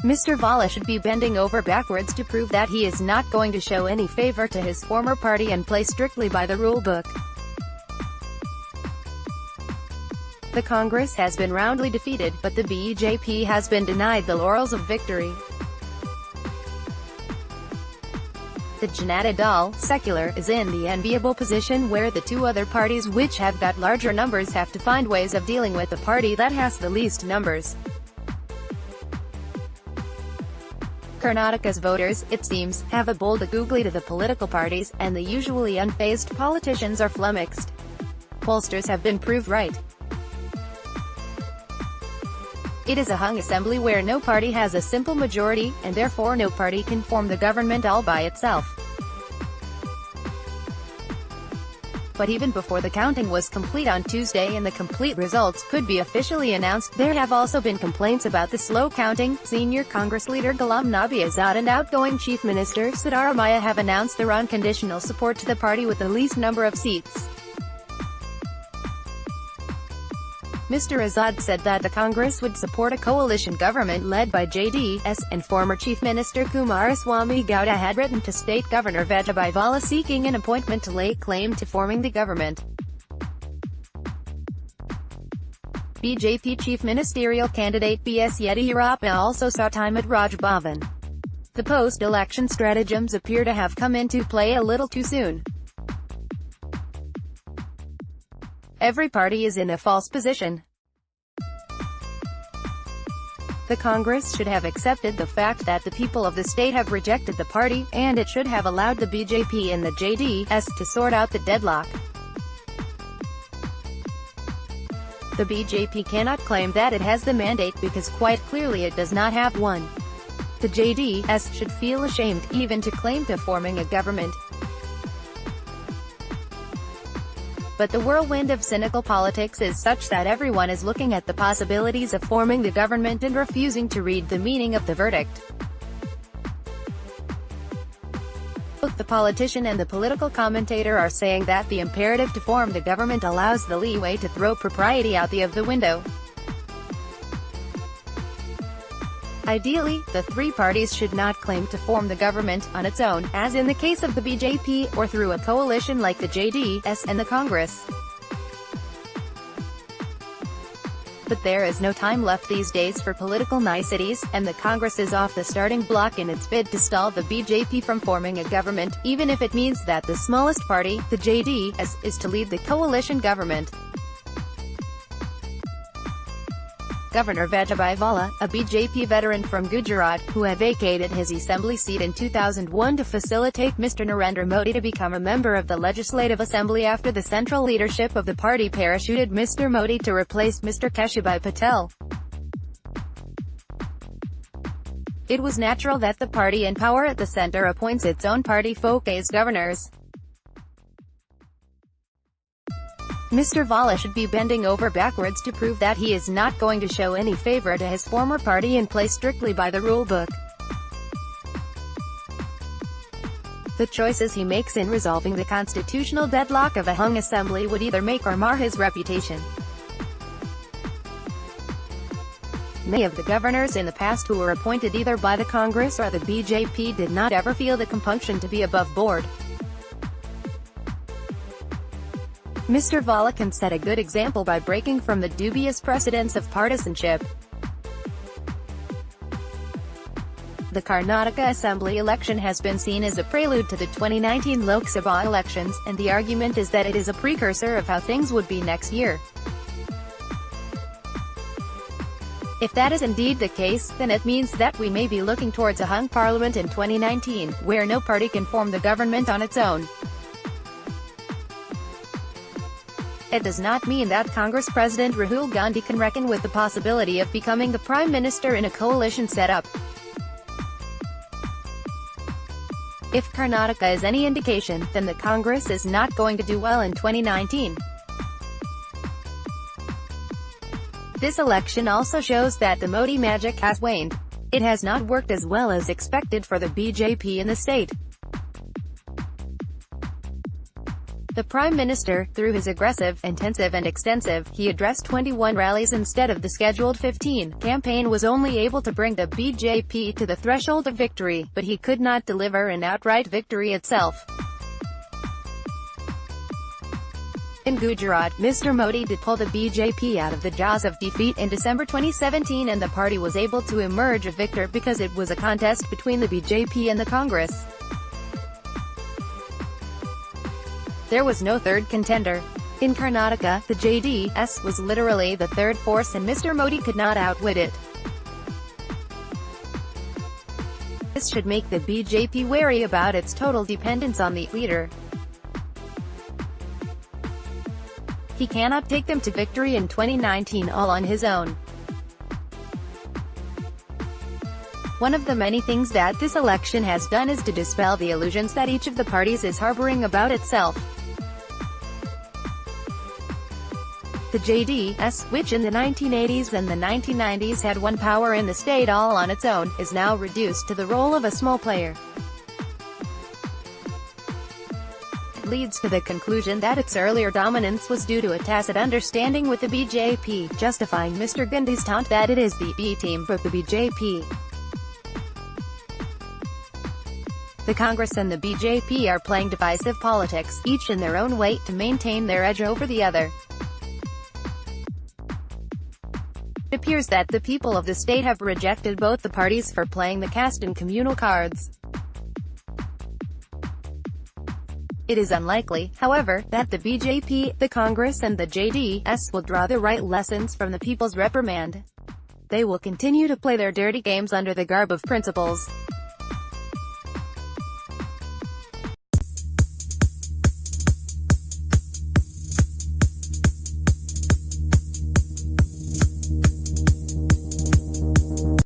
Mr. Vala should be bending over backwards to prove that he is not going to show any favor to his former party and play strictly by the rule book. The Congress has been roundly defeated, but the BJP has been denied the laurels of victory. The Janata Dal, secular, is in the enviable position where the two other parties which have got larger numbers have to find ways of dealing with the party that has the least numbers. Karnataka's voters, it seems, have a bold googly to the political parties, and the usually unfazed politicians are flummoxed. Pollsters have been proved right. It is a hung assembly where no party has a simple majority, and therefore no party can form the government all by itself. But even before the counting was complete on Tuesday and the complete results could be officially announced, there have also been complaints about the slow counting. Senior Congress leader Ghulam Nabi Azad and outgoing Chief Minister Siddaramaiah have announced their unconditional support to the party with the least number of seats. Mr. Azad said that the Congress would support a coalition government led by JDS, and former Chief Minister Kumaraswamy Gowda had written to State Governor Vajabhai Vala seeking an appointment to lay claim to forming the government. BJP Chief Ministerial candidate B.S. Yediyurappa also saw time at Raj Bhavan. The post-election stratagems appear to have come into play a little too soon. Every party is in a false position. The Congress should have accepted the fact that the people of the state have rejected the party, and it should have allowed the BJP and the JDS to sort out the deadlock. The BJP cannot claim that it has the mandate because quite clearly it does not have one. The JDS should feel ashamed even to claim to forming a government. But the whirlwind of cynical politics is such that everyone is looking at the possibilities of forming the government and refusing to read the meaning of the verdict. Both the politician and the political commentator are saying that the imperative to form the government allows the leeway to throw propriety out the window. Ideally, the three parties should not claim to form the government on its own, as in the case of the BJP, or through a coalition like the JDS and the Congress. But there is no time left these days for political niceties, and the Congress is off the starting block in its bid to stall the BJP from forming a government, even if it means that the smallest party, the JDS, is to lead the coalition government. Governor Vajabhai Vala, a BJP veteran from Gujarat, who had vacated his assembly seat in 2001 to facilitate Mr. Narendra Modi to become a member of the Legislative Assembly after the central leadership of the party parachuted Mr. Modi to replace Mr. Keshubai Patel. It was natural that the party in power at the center appoints its own party folk as governors. Mr. Vala should be bending over backwards to prove that he is not going to show any favor to his former party and play strictly by the rule book. The choices he makes in resolving the constitutional deadlock of a hung assembly would either make or mar his reputation. Many of the governors in the past who were appointed either by the Congress or the BJP did not ever feel the compunction to be above board. Mr. Vala can set a good example by breaking from the dubious precedents of partisanship. The Karnataka Assembly election has been seen as a prelude to the 2019 Lok Sabha elections, and the argument is that it is a precursor of how things would be next year. If that is indeed the case, then it means that we may be looking towards a hung parliament in 2019, where no party can form the government on its own. It does not mean that Congress President Rahul Gandhi can reckon with the possibility of becoming the Prime Minister in a coalition setup. If Karnataka is any indication, then the Congress is not going to do well in 2019. This election also shows that the Modi magic has waned. It has not worked as well as expected for the BJP in the state. The Prime Minister, through his aggressive, intensive and extensive, he addressed 21 rallies instead of the scheduled 15, campaign was only able to bring the BJP to the threshold of victory, but he could not deliver an outright victory itself. In Gujarat, Mr. Modi did pull the BJP out of the jaws of defeat in December 2017 and the party was able to emerge a victor because it was a contest between the BJP and the Congress. There was no third contender. In Karnataka, the JDS was literally the third force and Mr. Modi could not outwit it. This should make the BJP wary about its total dependence on the leader. He cannot take them to victory in 2019 all on his own. One of the many things that this election has done is to dispel the illusions that each of the parties is harboring about itself. The JDS, which in the 1980s and the 1990s had won power in the state all on its own, is now reduced to the role of a small player. Leads to the conclusion that its earlier dominance was due to a tacit understanding with the BJP, justifying Mr. Gandhi's taunt that it is the B team for the BJP. The Congress and the BJP are playing divisive politics, each in their own way, to maintain their edge over the other. It appears that the people of the state have rejected both the parties for playing the caste and communal cards. It is unlikely, however, that the BJP, the Congress and the JDS will draw the right lessons from the people's reprimand. They will continue to play their dirty games under the garb of principles.